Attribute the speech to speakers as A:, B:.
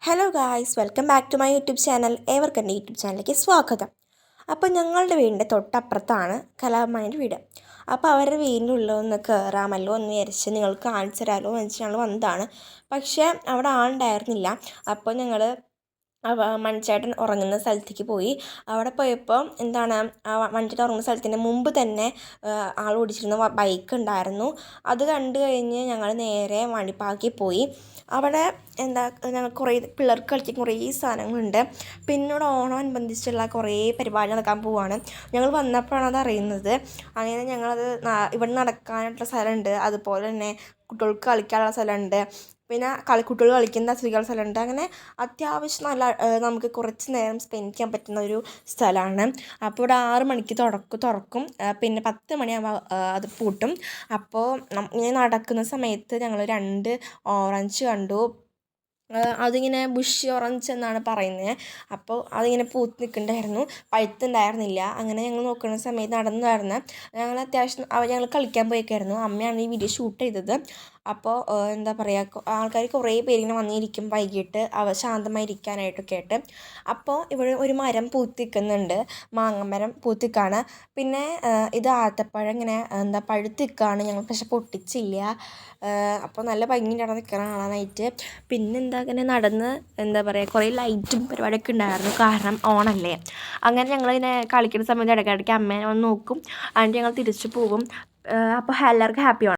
A: Hello guys, welcome back to my YouTube channel. ഏവർക്കും എൻ്റെ YouTube ചാനലിലേക്ക് സ്വാഗതം. അപ്പോൾ ഞങ്ങളുടെ വീടിൻ്റെ തൊട്ടപ്പുറത്താണ് കലാമണിയുടെ വീട്. അപ്പോൾ അവരുടെ വീടിനുള്ളിൽ ഒന്ന് കയറാമല്ലോ എന്ന് വിചാരിച്ച് നിങ്ങൾക്ക് കാണിച്ചു തരാമല്ലോ എന്ന് വെച്ച് ഞങ്ങൾ വന്നതാണ്. പക്ഷേ അവിടെ ആളുണ്ടായിരുന്നില്ല. അപ്പോൾ ഞങ്ങൾ മണിച്ചേട്ടൻ ഉറങ്ങുന്ന സ്ഥലത്തേക്ക് പോയി. അവിടെ പോയപ്പോൾ മണിച്ചേട്ടൻ ഉറങ്ങുന്ന സ്ഥലത്തിൻ്റെ മുമ്പ് തന്നെ ആൾ ഓടിച്ചിരുന്ന ബൈക്ക് ഉണ്ടായിരുന്നു. അത് കണ്ടു കഴിഞ്ഞ് ഞങ്ങൾ നേരെ മണിപ്പാക്കി പോയി. അവിടെ ഞങ്ങൾ കുറേ പിള്ളേർക്ക് കളിക്കാൻ കുറേ സാധനങ്ങളുണ്ട്. പിന്നെ ഇവിടെ ഓണമനുബന്ധിച്ചുള്ള കുറേ പരിപാടി നടക്കാൻ പോവുകയാണ്. ഞങ്ങൾ വന്നപ്പോഴാണ് അത് അറിയുന്നത്. അങ്ങനെ ഞങ്ങളത് ഇവിടെ നടക്കാനായിട്ടുള്ള സ്ഥലമുണ്ട്, അതുപോലെ തന്നെ കുട്ടികൾക്ക് കളിക്കാനുള്ള സ്ഥലമുണ്ട്, പിന്നെ കുട്ടികൾ കളിക്കുന്ന സ്ത്രീകളുടെ സ്ഥലമുണ്ട്. അങ്ങനെ അത്യാവശ്യം നല്ല നമുക്ക് കുറച്ച് നേരം സ്പെൻഡ് ചെയ്യാൻ പറ്റുന്ന ഒരു സ്ഥലമാണ്. അപ്പോൾ ഇവിടെ 6 മണിക്ക് തുറക്കും, പിന്നെ 10 മണിയാകുമ്പോൾ അത് പൂട്ടും. അപ്പോൾ ഇങ്ങനെ നടക്കുന്ന സമയത്ത് ഞങ്ങൾ 2 ഓറഞ്ച് കണ്ടു. അതിങ്ങനെ ബുഷ് ഓറഞ്ച് എന്നാണ് പറയുന്നത്. അപ്പോൾ അതിങ്ങനെ പൂത്ത് നിൽക്കുന്നുണ്ടായിരുന്നു, പഴുത്തുണ്ടായിരുന്നില്ല. അങ്ങനെ ഞങ്ങൾ നോക്കുന്ന സമയത്ത് നടന്നു ഞങ്ങൾ അത്യാവശ്യം ഞങ്ങൾ കളിക്കാൻ പോയേക്കായിരുന്നു. അമ്മയാണ് ഈ വീഡിയോ ഷൂട്ട് ചെയ്തത്. അപ്പോൾ ആൾക്കാർ കുറേ പേരിങ്ങനെ വന്നിരിക്കും വൈകിട്ട് ശാന്തമായിരിക്കാനായിട്ടൊക്കെ ആയിട്ട്. അപ്പോൾ ഇവിടെ ഒരു മരം പൂത്ത് നിൽക്കുന്നുണ്ട്, മാങ്ങമരം പൂത്ത് നിൽക്കുകയാണ്. പിന്നെ ഇത് ആത്തപ്പഴം ഇങ്ങനെ പഴുത്ത് നിൽക്കുകയാണ്. ഞങ്ങൾ പക്ഷെ പൊട്ടിച്ചില്ല. അപ്പോൾ നല്ല ഭംഗിയുണ്ട് അവിടെ നിൽക്കണം കാണാനായിട്ട്. പിന്നെ അങ്ങനെ നടന്ന് കുറേ ലൈറ്റും പരിപാടിയൊക്കെ ഉണ്ടായിരുന്നു, കാരണം ഓണല്ലേ. അങ്ങനെ ഞങ്ങളിങ്ങനെ കളിക്കുന്ന സമയത്ത് ഇടയ്ക്കിടയ്ക്ക് അമ്മേനെ വന്ന് നോക്കും, എന്നിട്ട് ഞങ്ങൾ തിരിച്ചു പോകും. അപ്പോൾ എല്ലാവർക്കും ഹാപ്പി ഓണം.